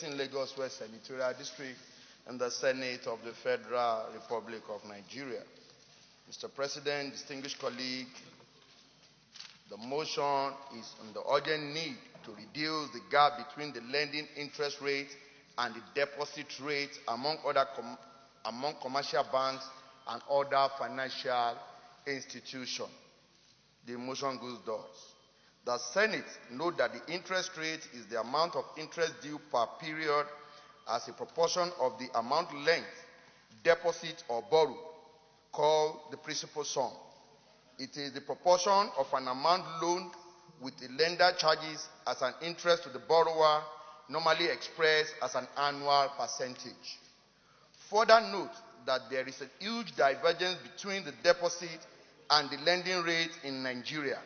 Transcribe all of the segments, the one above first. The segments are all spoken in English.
in Lagos West Senatorial District and the Senate of the Federal Republic of Nigeria. Mr. President, distinguished colleague, the motion is on the urgent need to reduce the gap between the lending interest rate and the deposit rate among commercial banks and other financial institutions. The motion goes thus. The Senate note that the interest rate is the amount of interest due per period as a proportion of the amount lent, deposit, or borrow, called the principal sum. It is the proportion of an amount loaned with the lender charges as an interest to the borrower, normally expressed as an annual percentage. Further note that there is a huge divergence between the deposit and the lending rate in Nigeria.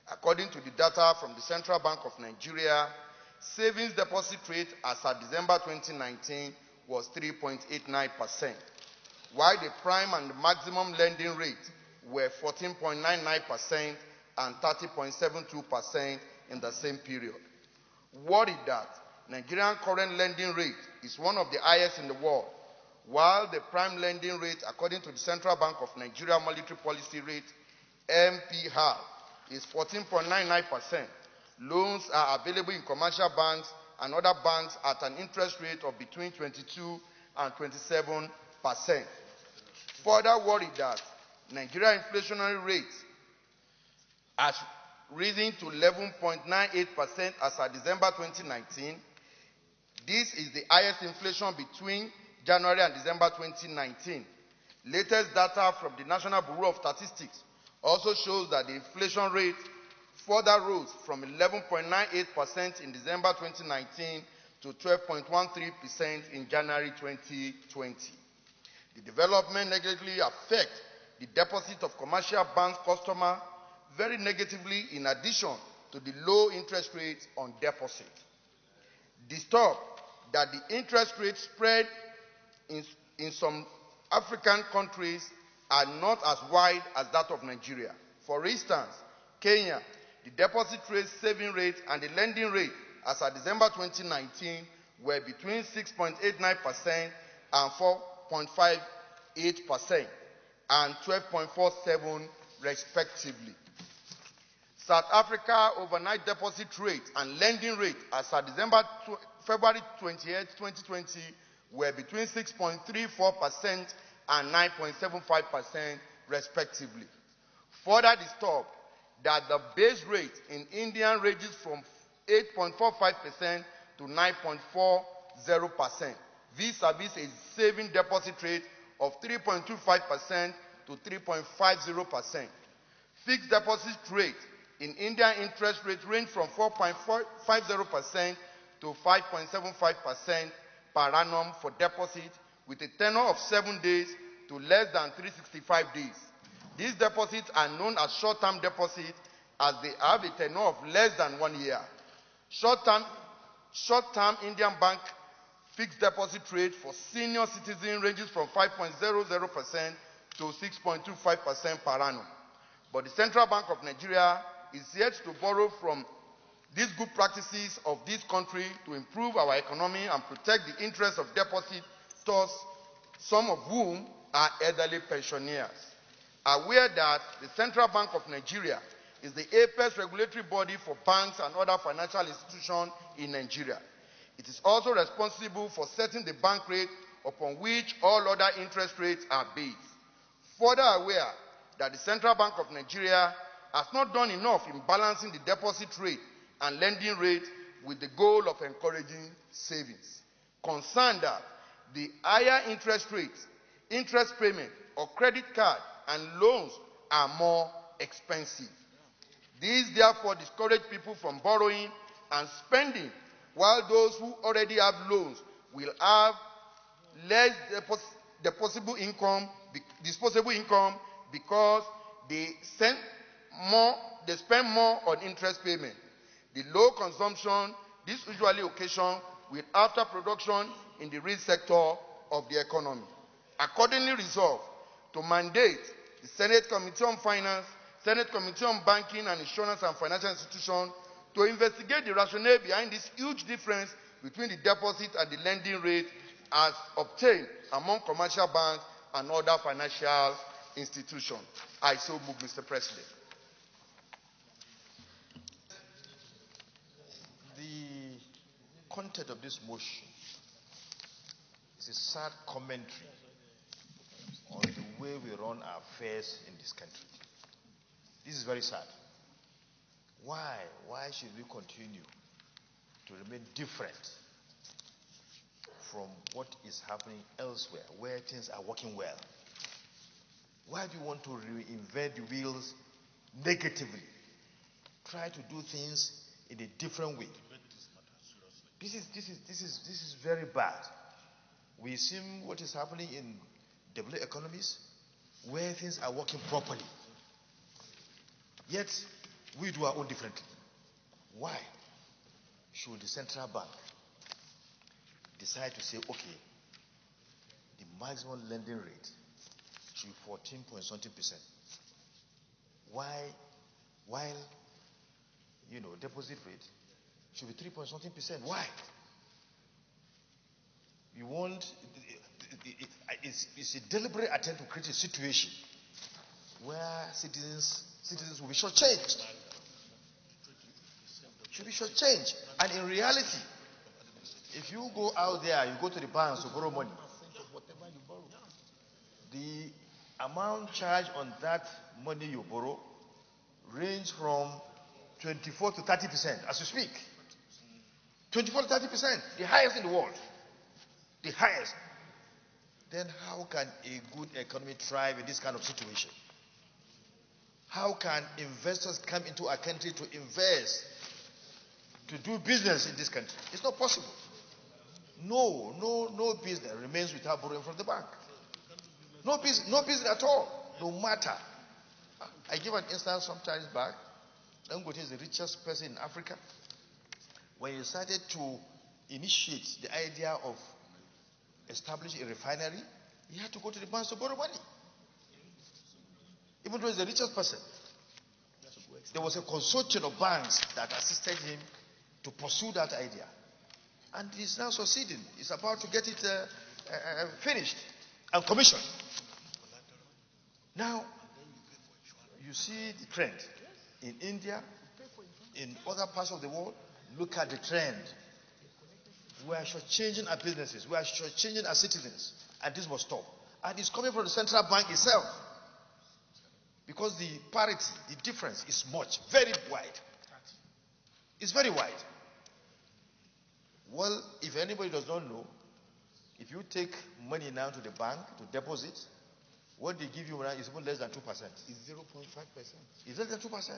According to the data from the Central Bank of Nigeria, savings deposit rate as at December 2019 was 3.89%, while the prime and the maximum lending rate were 14.99% and 30.72% in the same period. Worried that Nigerian current lending rate is one of the highest in the world, while the prime lending rate, according to the Central Bank of Nigeria Monetary Policy Rate, MPR, is 14.99%. Loans are available in commercial banks and other banks at an interest rate of between 22 and 27%. Further worried that Nigeria inflationary rate has risen to 11.98% as of December 2019. This is the highest inflation between January and December 2019. Latest data from the National Bureau of Statistics also shows that the inflation rate further rose from 11.98% in December 2019 to 12.13% in January 2020. The development negatively affects the deposit of commercial bank customers very negatively, in addition to the low interest rates on deposit. Disturbed that the interest rate spread in some African countries are not as wide as that of Nigeria. For instance, Kenya, the deposit rate, saving rate, and the lending rate as of December 2019 were between 6.89% and 4.58% and 12.47% respectively. South Africa overnight deposit rate and lending rate as of February 28, 2020 were between 6.34% and 9.75% respectively. Further disturbed that the base rate in India ranges from 8.45% to 9.40%, vis-a-vis a saving deposit rate of 3.25% to 3.50%. Fixed deposit rate in India interest rate range from 4.50% to 5.75% per annum for deposit, with a tenure of 7 days to less than 365 days. These deposits are known as short-term deposits as they have a tenure of less than 1 year. Short-term Indian bank fixed deposit rate for senior citizens ranges from 5.00% to 6.25% per annum. But the Central Bank of Nigeria is yet to borrow from these good practices of this country to improve our economy and protect the interests of depositors, some of whom are elderly pensioners. Aware that the Central Bank of Nigeria is the apex regulatory body for banks and other financial institutions in Nigeria. It is also responsible for setting the bank rate upon which all other interest rates are based. Further aware that the Central Bank of Nigeria has not done enough in balancing the deposit rate and lending rate with the goal of encouraging savings. Concerned that the higher interest rates, interest payment, or credit card and loans are more expensive. These therefore discourage people from borrowing and spending, while those who already have loans will have less disposable income because they spend more on interest payment. The low consumption, this usually occasions with after production in the real sector of the economy. Accordingly resolved to mandate the Senate Committee on Finance, Senate Committee on Banking and Insurance and Financial Institutions to investigate the rationale behind this huge difference between the deposit and the lending rate as obtained among commercial banks and other financial institutions. I so move, Mr. President. The content of this motion is a sad commentary on the way we run our affairs in this country. This is very sad. Why? Why should we continue to remain different from what is happening elsewhere, where things are working well? Why do you want to reinvent the wheels negatively? Try to do things in a different way. This is very bad. We see what is happening in developed economies where things are working properly. Yet we do our own differently. Why should the central bank decide to say, okay, the maximum lending rate should be 14.something%? Why, while deposit rate should be 3.something%? Why? You want it's a deliberate attempt to create a situation where citizens will be shortchanged. Should be shortchanged. And in reality, if you go out there, you go to the banks to borrow money, the amount charged on that money you borrow range from 24 to 30% as you speak. 24 to 30%, the highest in the world. The highest. Then how can a good economy thrive in this kind of situation? How can investors come into our country to invest, to do business in this country? It's not possible. No business remains without borrowing from the bank. No business at all, no matter. I give an instance sometimes back. Dangote is the richest person in Africa. When he decided to initiate the idea of establishing a refinery, he had to go to the banks to borrow money. Even though he's the richest person, there was a consortium of banks that assisted him to pursue that idea. And he's now succeeding. He's about to get it finished and commissioned. Now, you see the trend in India, in other parts of the world. Look at the trend. We are shortchanging our businesses. We are shortchanging our citizens. And this must stop. And it's coming from the central bank itself. Because the parity, the difference is very wide. It's very wide. Well, if anybody does not know, if you take money now to the bank to deposit, what they give you now is even less than 2%. It's 0.5%. It's less than 2%.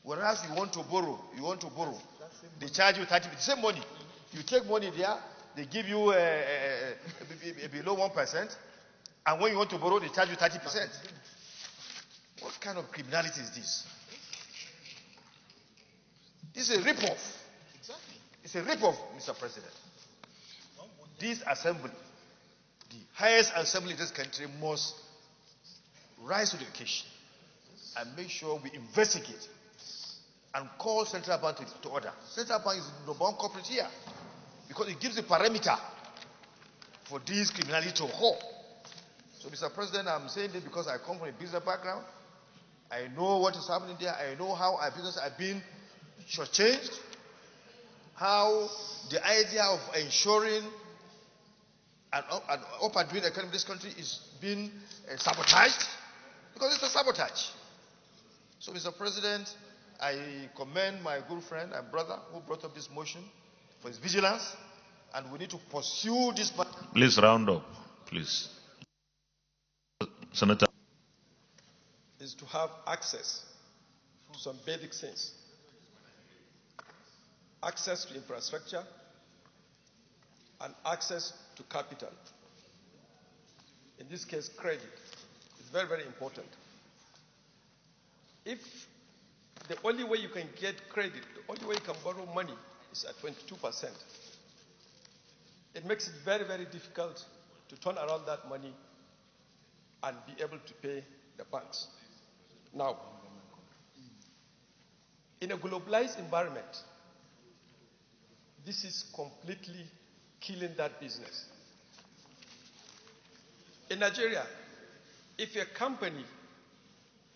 Whereas you want to borrow, they charge you 30%. The same money. You take money there, they give you below 1%, and when you want to borrow, they charge you 30%. What kind of criminality is this? This is a rip-off. Exactly. It's a rip-off, Mr. President. This assembly, the highest assembly in this country, must rise to the occasion and make sure we investigate and call central bank to order. Central bank is the number one culprit here because it gives the parameter for this criminality to occur. So, Mr. President, I'm saying this because I come from a business background. I know what is happening there. I know how our business has been shortchanged. How the idea of ensuring an up and doing economy in this country is being sabotaged. Because it's a sabotage. So, Mr. President, I commend my good friend and brother who brought up this motion for his vigilance. And we need to pursue this matter. Please round up, please. Senator. Is to have access to some basic things. Access to infrastructure and access to capital. In this case, credit is very, very important. If the only way you can get credit, the only way you can borrow money is at 22%, it makes it very, very difficult to turn around that money and be able to pay the banks. Now, in a globalized environment, This is completely killing that business. In Nigeria, if a company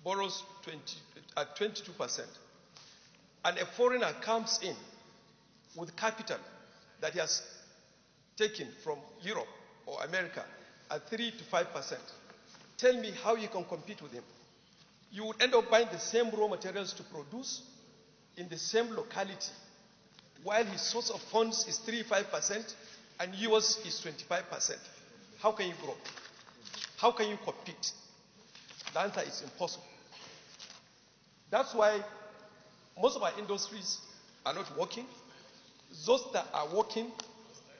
borrows 22% and a foreigner comes in with capital that he has taken from Europe or America at 3 to 5%, tell me how you can compete with him. You would end up buying the same raw materials to produce in the same locality, while his source of funds is 3-5% and yours is 25%. How can you grow? How can you compete? The answer is impossible. That's why most of our industries are not working. Those that are working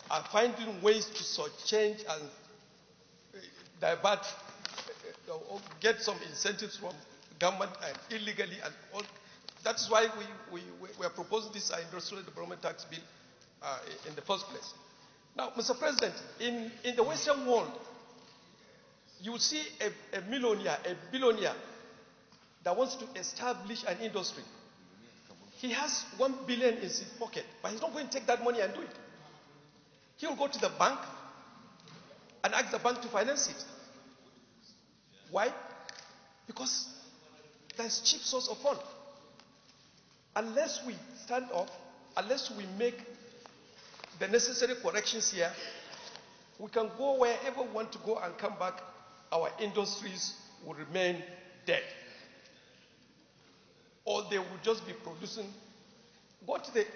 are finding ways to change and divert, or get some incentives from government and illegally and all. That's why we are proposing this industrial development tax bill in the first place. Now, Mr. President, in the Western world, you will see a millionaire, a billionaire that wants to establish an industry. He has 1 billion in his pocket, but he's not going to take that money and do it. He will go to the bank and ask the bank to finance it. Why? Because there's cheap source of fund. Unless we stand up, unless we make the necessary corrections here, we can go wherever we want to go and come back. Our industries will remain dead. Or they will just be producing.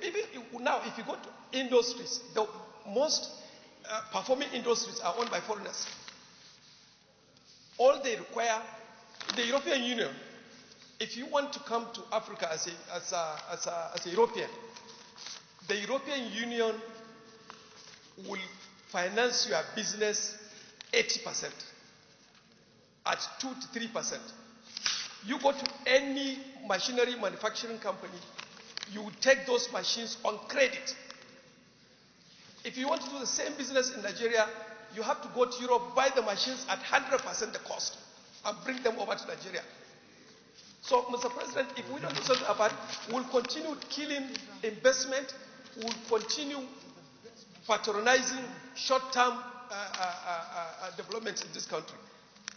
Even now, if you go to industries, the most performing industries are owned by foreigners. All they require, the European Union, if you want to come to Africa as a European, the European Union will finance your business 80% at 2 to 3%. You go to any machinery manufacturing company, you will take those machines on credit. If you want to do the same business in Nigeria, you have to go to Europe, buy the machines at 100% the cost, and bring them over to Nigeria. So, Mr. President, if we don't do something about it, we'll continue killing investment, we'll continue patronizing short-term development in this country.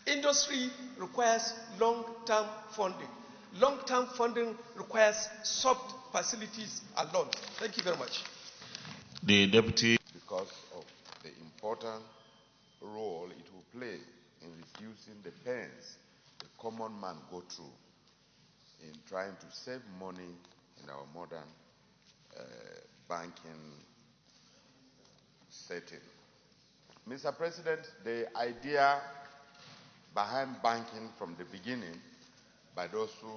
Industry requires long-term funding. Long-term funding requires soft facilities and loans. Thank you very much. The Deputy. Because of the important role it will play in reducing the pains the common man go through in trying to save money in our modern banking setting. Mr. President, the idea behind banking from the beginning, by those who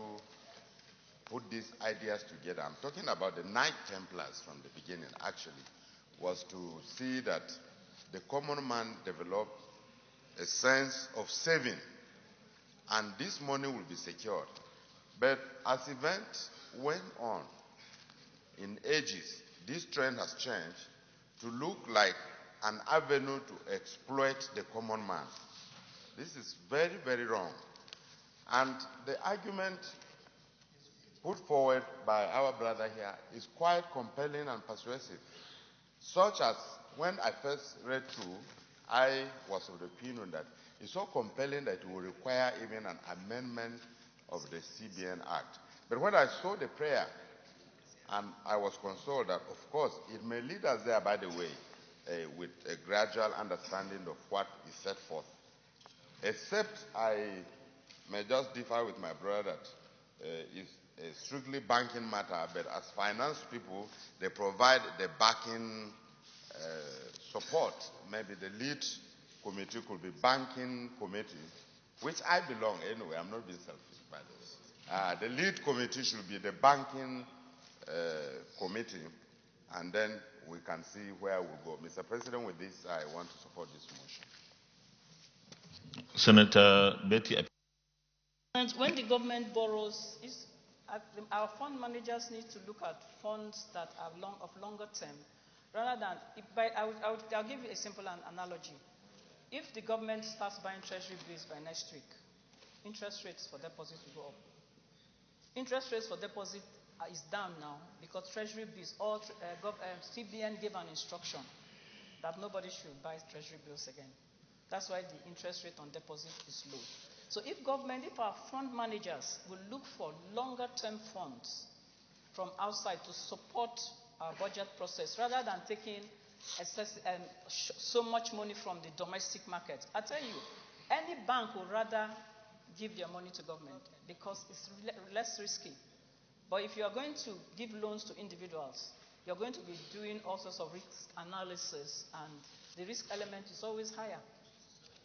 put these ideas together, I'm talking about the Knight Templars from the beginning actually, was to see that the common man developed a sense of saving and this money will be secured. But as events went on in ages, this trend has changed to look like an avenue to exploit the common man. This is very, very wrong. And the argument put forward by our brother here is quite compelling and persuasive. Such as when I first read through, I was of the opinion that it's so compelling that it will require even an amendment of the CBN Act. But when I saw the prayer, and I was consoled that, of course, it may lead us there, by the way, with a gradual understanding of what is set forth. Except I may just differ with my brother that it's a strictly banking matter, but as finance people, they provide the backing support. Maybe the lead committee could be banking committee, which I belong anyway. I'm not being selfish, by the way. The lead committee should be the banking committee, and then we can see where we'll go. Mr. President, with this, I want to support this motion. Senator Betty. When the government borrows, our fund managers need to look at funds that are of longer term, rather than. I'll give you a simple analogy. If the government starts buying treasury bills by next week, interest rates for deposits will go up. Interest rates for deposit is down now because Treasury bills, CBN gave an instruction that nobody should buy Treasury bills again. That's why the interest rate on deposit is low. So if our fund managers will look for longer term funds from outside to support our budget process rather than taking so much money from the domestic market. I tell you, any bank would rather give their money to government because it's less risky. But if you are going to give loans to individuals, you're going to be doing all sorts of risk analysis, and the risk element is always higher.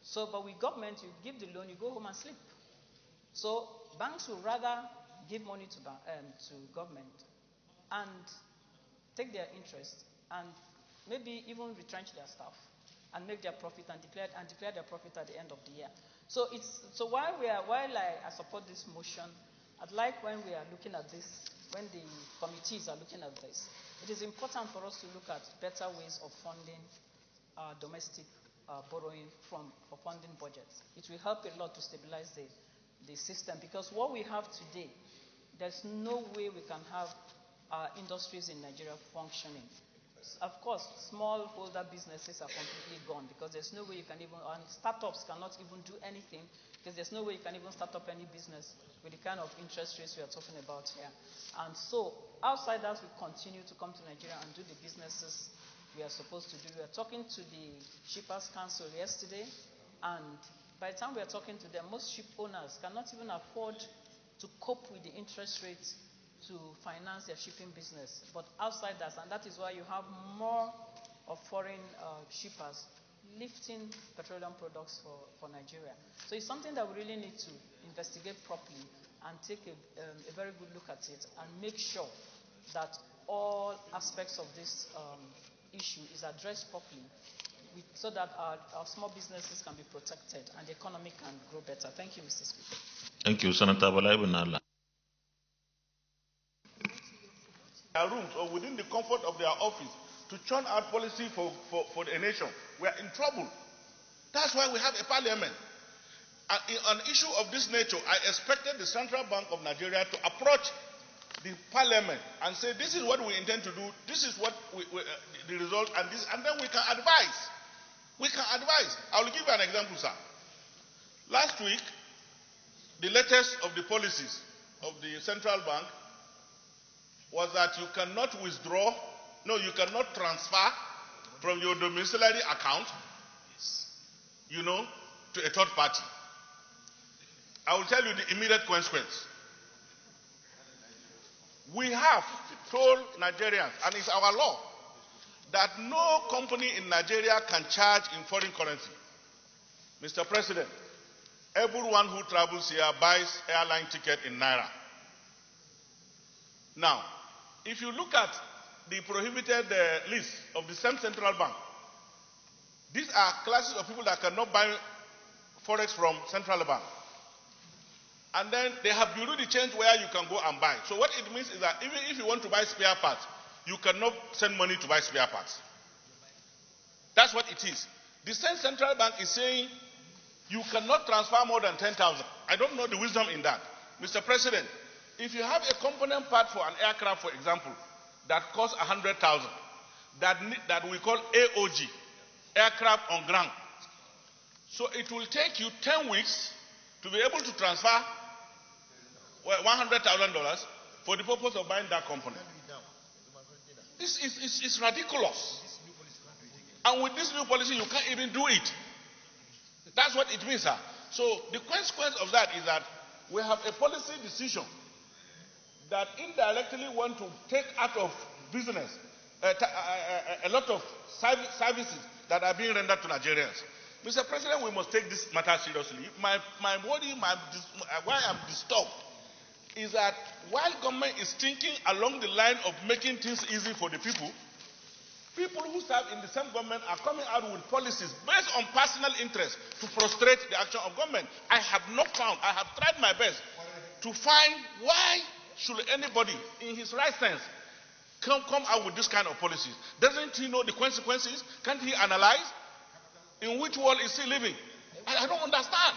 So, but with government, you give the loan, you go home and sleep. So banks would rather give money to government and take their interest and maybe even retrench their staff and make their profit and declare their profit at the end of the year. So while I support this motion, I'd like when we are looking at this, when the committees are looking at this, it is important for us to look at better ways of funding domestic borrowing for funding budgets. It will help a lot to stabilize the system, because what we have today, there's no way we can have industries in Nigeria functioning. Of course, smallholder businesses are completely gone because there's no way you can even, and startups cannot even do anything because there's no way you can even start up any business with the kind of interest rates we are talking about here. And so outsiders will continue to come to Nigeria and do the businesses we are supposed to do. We are talking to the Shippers Council yesterday, and by the time we are talking to them, most ship owners cannot even afford to cope with the interest rates to finance their shipping business, but outsiders, and that is why you have more of foreign shippers lifting petroleum products for Nigeria. So it's something that we really need to investigate properly and take a very good look at it and make sure that all aspects of this issue is addressed properly so that our small businesses can be protected and the economy can grow better. Thank you, Mr. Speaker. Thank you, Senator Balaibanala. Their rooms or within the comfort of their office to churn out policy for the nation. We are in trouble. That's why we have a parliament. On an issue of this nature, I expected the Central Bank of Nigeria to approach the parliament and say, this is what we intend to do, this is what the result, and then we can advise. We can advise. I will give you an example, sir. Last week, the latest of the policies of the Central Bank was that you cannot you cannot transfer from your domiciliary account, to a third party. I will tell you the immediate consequence. We have told Nigerians, and it's our law, that no company in Nigeria can charge in foreign currency. Mr. President, everyone who travels here buys airline ticket in Naira. Now, if you look at the prohibited list of the same central bank, these are classes of people that cannot buy forex from central bank. And then they have bureau de change where you can go and buy. So what it means is that even if you want to buy spare parts, you cannot send money to buy spare parts. That's what it is. The same central bank is saying you cannot transfer more than 10,000. I don't know the wisdom in that. Mr. President, if you have a component part for an aircraft, for example, that costs 100,000, that we call AOG, aircraft on ground. So it will take you 10 weeks to be able to transfer $100,000 for the purpose of buying that component. It's ridiculous. And with this new policy, you can't even do it. That's what it means, sir. So the consequence of that is that we have a policy decision that indirectly want to take out of business a lot of services that are being rendered to Nigerians. Mr. President, we must take this matter seriously. Why I'm disturbed is that while government is thinking along the line of making things easy for the people who serve in the same government are coming out with policies based on personal interest to frustrate the action of government. I have tried my best to find why should anybody in his right sense come out with this kind of policies. Doesn't he know the consequences? Can't he analyze? In which world is he living? I don't understand.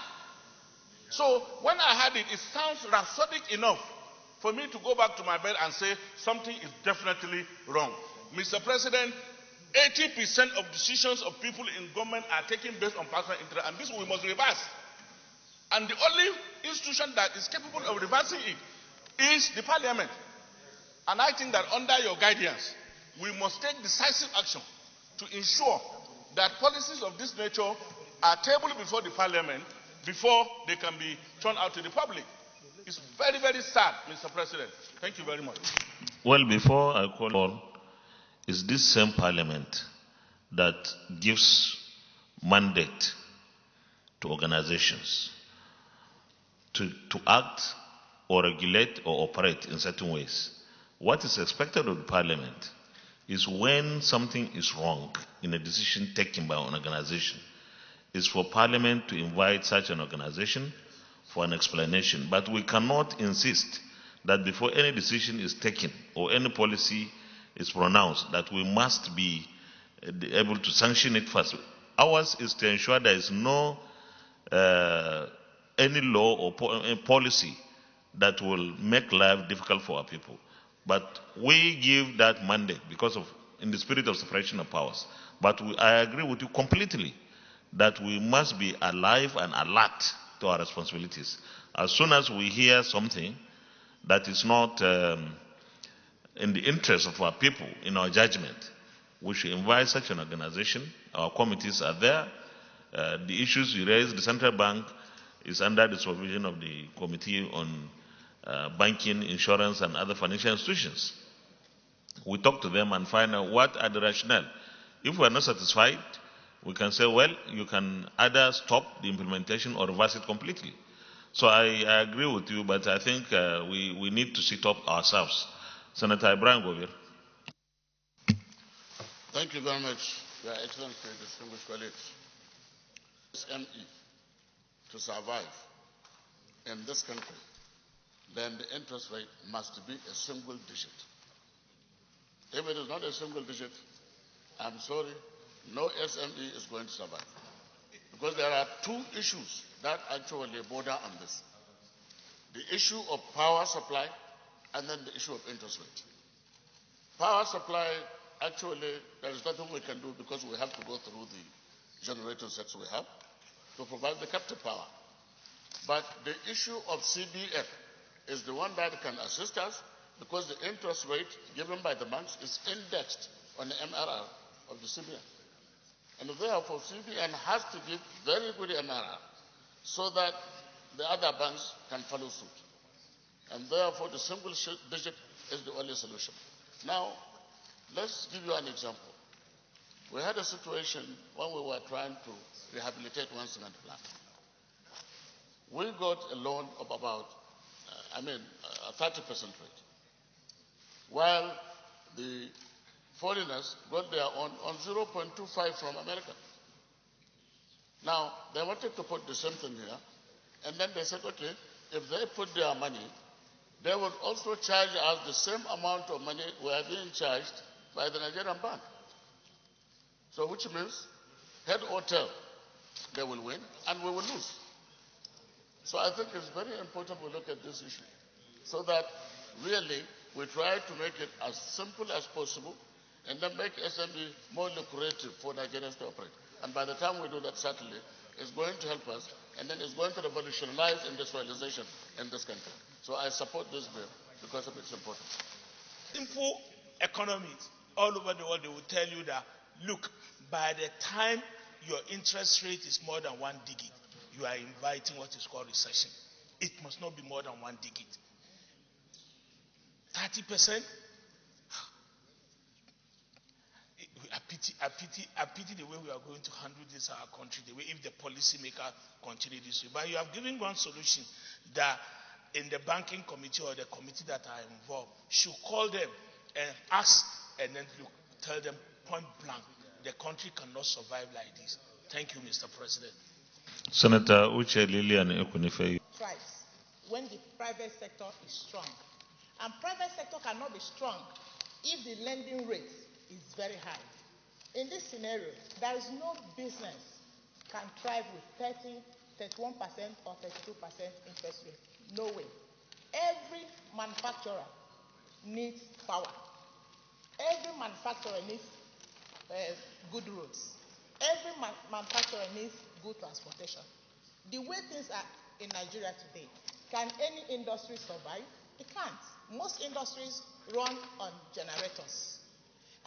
So when I heard it, it sounds rhapsodic enough for me to go back to my bed and say something is definitely wrong. Mr. President, 80% of decisions of people in government are taken based on personal interest, and this we must reverse. And the only institution that is capable of reversing it is the parliament. And I think that under your guidance, we must take decisive action to ensure that policies of this nature are tabled before the parliament before they can be turned out to the public. It's very, very sad, Mr. President. Thank you very much. Well, before I call on, it's this same parliament that gives mandate to organizations to act or regulate or operate in certain ways. What is expected of the parliament is when something is wrong in a decision taken by an organization, is for parliament to invite such an organization for an explanation. But we cannot insist that before any decision is taken or any policy is pronounced, that we must be able to sanction it first. Ours is to ensure there is no any law or policy that will make life difficult for our people. But we give that mandate because of, in the spirit of separation of powers. But I agree with you completely that we must be alive and alert to our responsibilities. As soon as we hear something that is not in the interest of our people, in our judgment, we should invite such an organization. Our committees are there. The issues you raised, the central bank is under the supervision of the Committee on Banking, Insurance, and other financial institutions. We talk to them and find out what are the rationale. If we are not satisfied, we can say, well, you can either stop the implementation or reverse it completely. So I agree with you, but I think we need to sit up ourselves. Senator Ibrahim Govir. Thank you very much, Your Excellency, distinguished colleagues. SME to survive in this country, then the interest rate must be a single digit. If it is not a single digit, I'm sorry, no SME is going to survive. Because there are two issues that actually border on this. The issue of power supply and then the issue of interest rate. Power supply, actually, there is nothing we can do because we have to go through the generating sets we have to provide the captive power. But the issue of CBF is the one that can assist us because the interest rate given by the banks is indexed on the MRR of the CBN. And therefore, CBN has to give very good MRR so that the other banks can follow suit. And therefore, the single digit is the only solution. Now, let's give you an example. We had a situation when we were trying to rehabilitate one cement plant. We got a loan of about, a 30% rate, while the foreigners got their own on 0.25 from America. Now, they wanted to put the same thing here, and then they said, okay, if they put their money, they would also charge us the same amount of money we are being charged by the Nigerian bank. So which means, head or tail, they will win and we will lose. So I think it's very important we look at this issue so that really we try to make it as simple as possible and then make SME more lucrative for Nigerians to operate. And by the time we do that, certainly, it's going to help us and then it's going to revolutionize industrialization in this country. So I support this bill because of its importance. Simple economics all over the world, they will tell you that, look, by the time your interest rate is more than 1 digit, you are inviting what is called recession. It must not be more than 1 digit. 30%? I pity the way we are going to handle this our country, the way if the policymaker continue this way. But you have given one solution that in the banking committee or the committee that are involved should call them and ask and then tell them point blank, the country cannot survive like this. Thank you, Mr. President. Senator Uche Lilian Ekunife. Thrives when the private sector is strong. And private sector cannot be strong if the lending rate is very high. In this scenario, there is no business can thrive with 30, 31% or 32% interest rate. No way. Every manufacturer needs power. Every manufacturer needs good roads. Every manufacturer needs good transportation. The way things are in Nigeria today, can any industry survive? It can't. Most industries run on generators.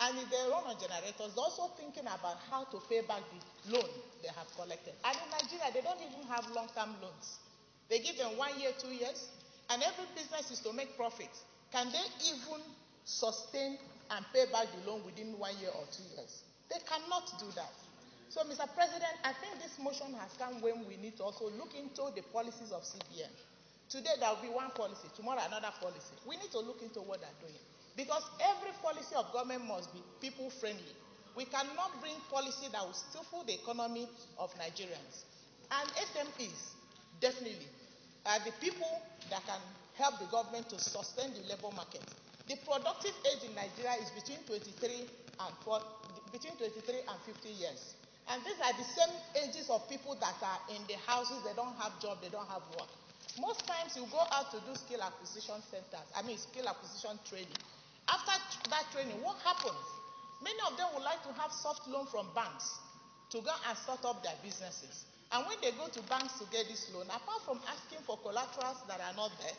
And if they run on generators, they're also thinking about how to pay back the loan they have collected. And in Nigeria, they don't even have long-term loans. They give them 1 year, 2 years, and every business is to make profit. Can they even sustain and pay back the loan within 1 year or 2 years? They cannot do that. So, Mr. President, I think this motion has come when we need to also look into the policies of CBN. Today, there will be one policy, tomorrow another policy. We need to look into what they're doing. Because every policy of government must be people-friendly. We cannot bring policy that will stifle the economy of Nigerians. And SMEs, definitely, are the people that can help the government to sustain the labor market. The productive age in Nigeria is between 23 and 50 years. And these are the same ages of people that are in the houses, they don't have job, they don't have work. Most times you go out to do skill acquisition training. After that training, what happens? Many of them would like to have soft loan from banks to go and start up their businesses. And when they go to banks to get this loan, apart from asking for collaterals that are not there,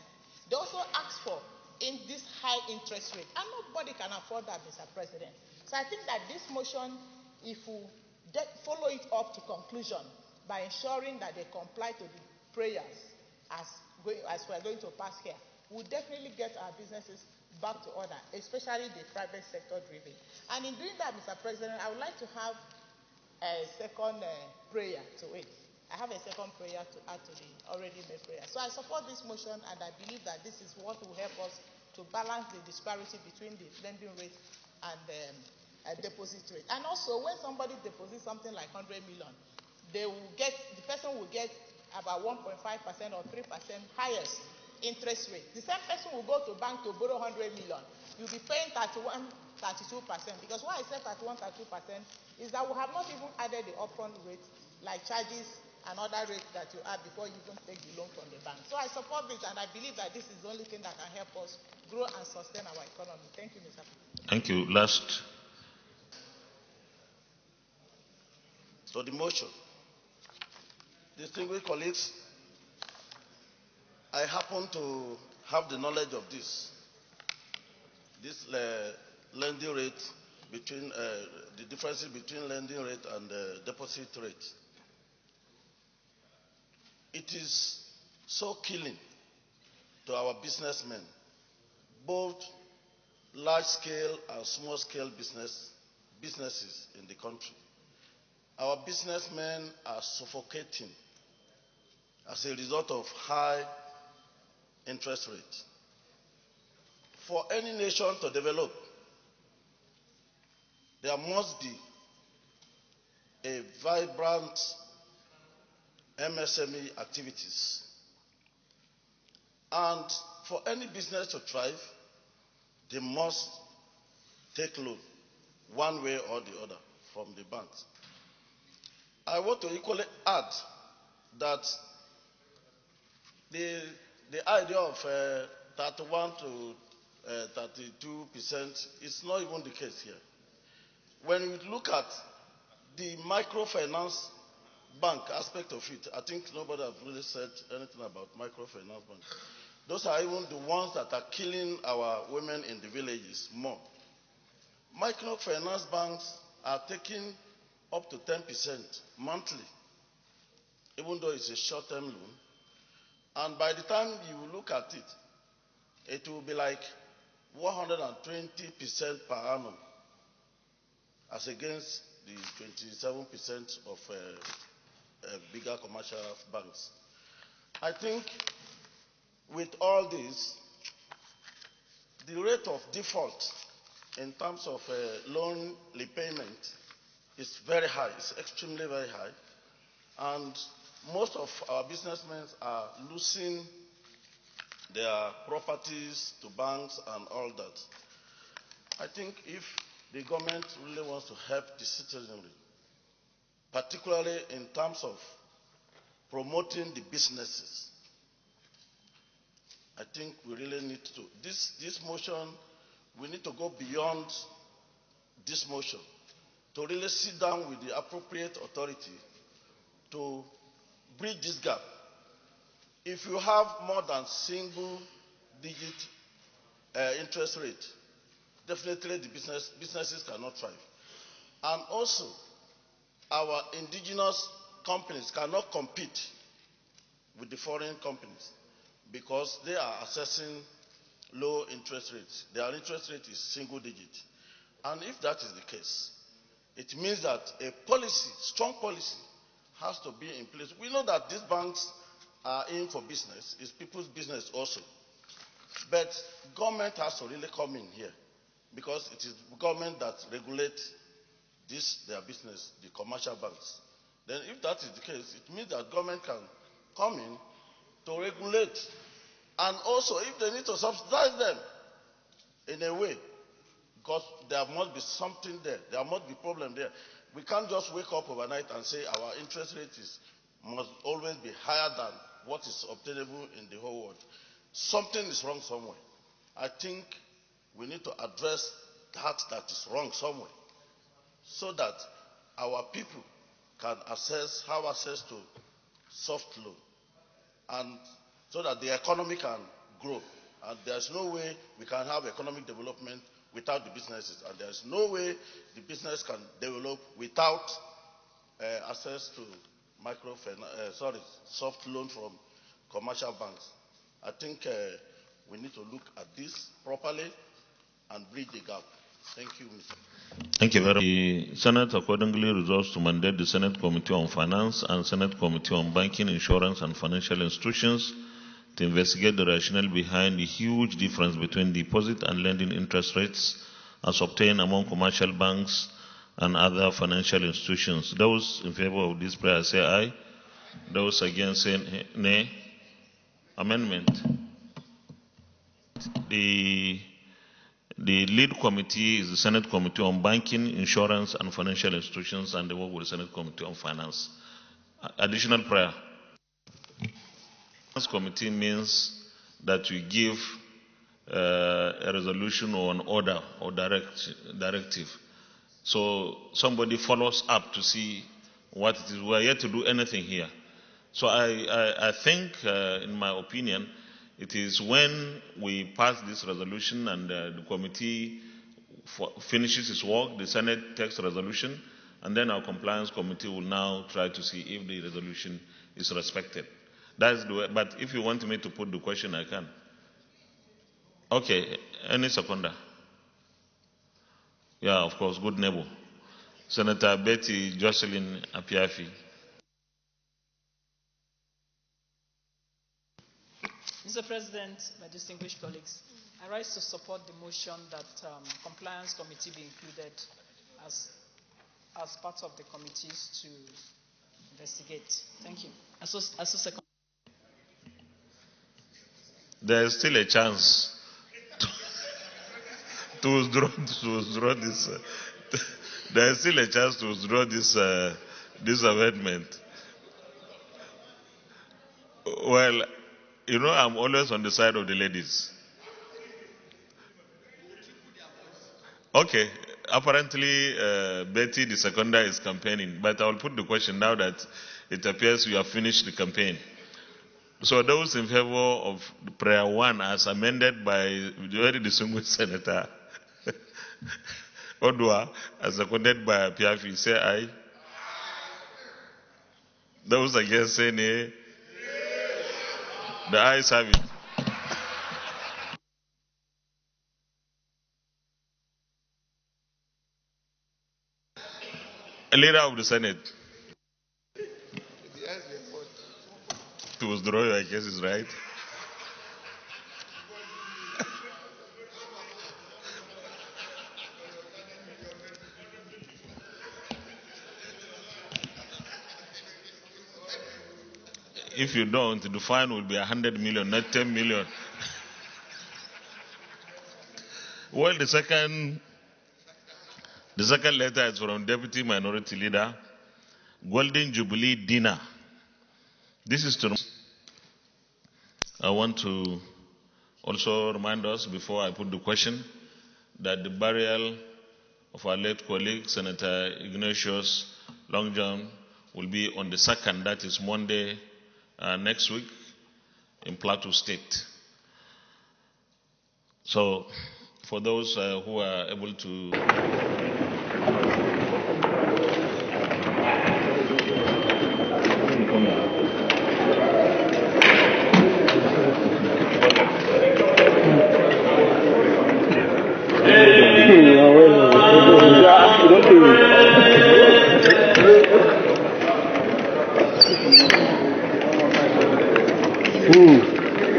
they also ask for in this high interest rate. And nobody can afford that, Mr. President. So I think that this motion, if we follow it up to conclusion by ensuring that they comply to the prayers as we are going to pass here, we'll definitely get our businesses back to order, especially the private sector driven. And in doing that, Mr. President, I would like to have a second prayer to it. I have a second prayer to add to the already made prayer. So I support this motion, and I believe that this is what will help us to balance the disparity between the lending rate and deposit rate. And also, when somebody deposits something like 100 million, the person will get about 1.5% or 3% highest interest rate. The same person will go to bank to borrow 100 million. You'll be paying 32%. Because why I said 32% is that we have not even added the upfront rate, like charges and other rates that you add before you even take the loan from the bank. So I support this, and I believe that this is the only thing that can help us grow and sustain our economy. Thank you, Mr. President. Thank you. Last. So the motion. Distinguished colleagues, I happen to have the knowledge of this lending rate between the differences between lending rate and deposit rate. It is so killing to our businessmen, both large-scale and small-scale businesses in the country. Our businessmen are suffocating as a result of high interest rates. For any nation to develop, there must be a vibrant MSME activities. And for any business to thrive, they must take loan one way or the other from the banks. I want to equally add that the idea of 31 to 32% is not even the case here. When we look at the microfinance bank aspect of it, I think nobody has really said anything about microfinance bank. Those are even the ones that are killing our women in the villages more. Microfinance banks are taking up to 10% monthly, even though it's a short-term loan. And by the time you look at it, it will be like 120% per annum, as against the 27% of bigger commercial banks. I think with all this, the rate of default in terms of loan repayment is very high. It's extremely very high. And most of our businessmen are losing their properties to banks and all that. I think if the government really wants to help the citizenry, particularly in terms of promoting the businesses, I think we really need to, this motion, we need to go beyond this motion to really sit down with the appropriate authority to bridge this gap. If you have more than single digit interest rate, definitely the businesses cannot thrive. And also, our indigenous companies cannot compete with the foreign companies because they are assessing low interest rates. Their interest rate is single digit. And if that is the case, it means that a policy, strong policy, has to be in place. We know that these banks are in for business, it's people's business also. But government has to really come in here because it is government that regulates their business, the commercial banks. Then if that is the case, it means that government can come in to regulate. And also, if they need to subsidize them in a way, because there must be something there, there must be problem there. We can't just wake up overnight and say our interest rate must always be higher than what is obtainable in the whole world. Something is wrong somewhere. I think we need to address that is wrong somewhere so that our people can have access to soft loan and so that the economy can grow. And there's no way we can have economic development without the businesses. And there's no way the business can develop without access to soft loan from commercial banks. I think we need to look at this properly and bridge the gap. Thank you, Mr. Thank you very much. The Senate accordingly resolves to mandate the Senate Committee on Finance and Senate Committee on Banking, Insurance and Financial Institutions to investigate the rationale behind the huge difference between deposit and lending interest rates as obtained among commercial banks and other financial institutions. Those in favor of this prayer say aye. Those against say nay. Amendment. The lead committee is the Senate Committee on Banking, Insurance and Financial Institutions, and they work with the Senate Committee on Finance. Additional prayer. Finance Committee means that we give a resolution or an order or directive. So somebody follows up to see what it is. We are yet to do anything here. So I think, in my opinion, it is when we pass this resolution and the committee finishes its work, the Senate takes a resolution, and then our compliance committee will now try to see if the resolution is respected. That's the way, but if you want me to put the question, I can. Okay, any seconder? Yeah, of course, good neighbor. Senator Betty Jocelyn Apiafi. Mr. President, my distinguished colleagues, I rise to support the motion that compliance committee be included as part of the committees to investigate. Thank you. Second. There is still a chance to withdraw this. There is still a chance to withdraw this amendment. Well, you know, I'm always on the side of the ladies. Okay, apparently Betty, the seconder, is campaigning, but I will put the question now that it appears you have finished the campaign. So those in favor of prayer 1 as amended by the very distinguished Senator Odua, as seconded by Piafi, say aye. Those against say nay. The ayes have it. A leader of the Senate. To withdraw your case is right. If you don't, the fine will be 100 million, not 10 million. Well, the second letter is from Deputy Minority Leader, Golden Jubilee Dinner. This is to. I want to also remind us, before I put the question, that the burial of our late colleague, Senator Ignatius Long John, will be on the 2nd, that is Monday next week, in Plateau State. So, for those who are able to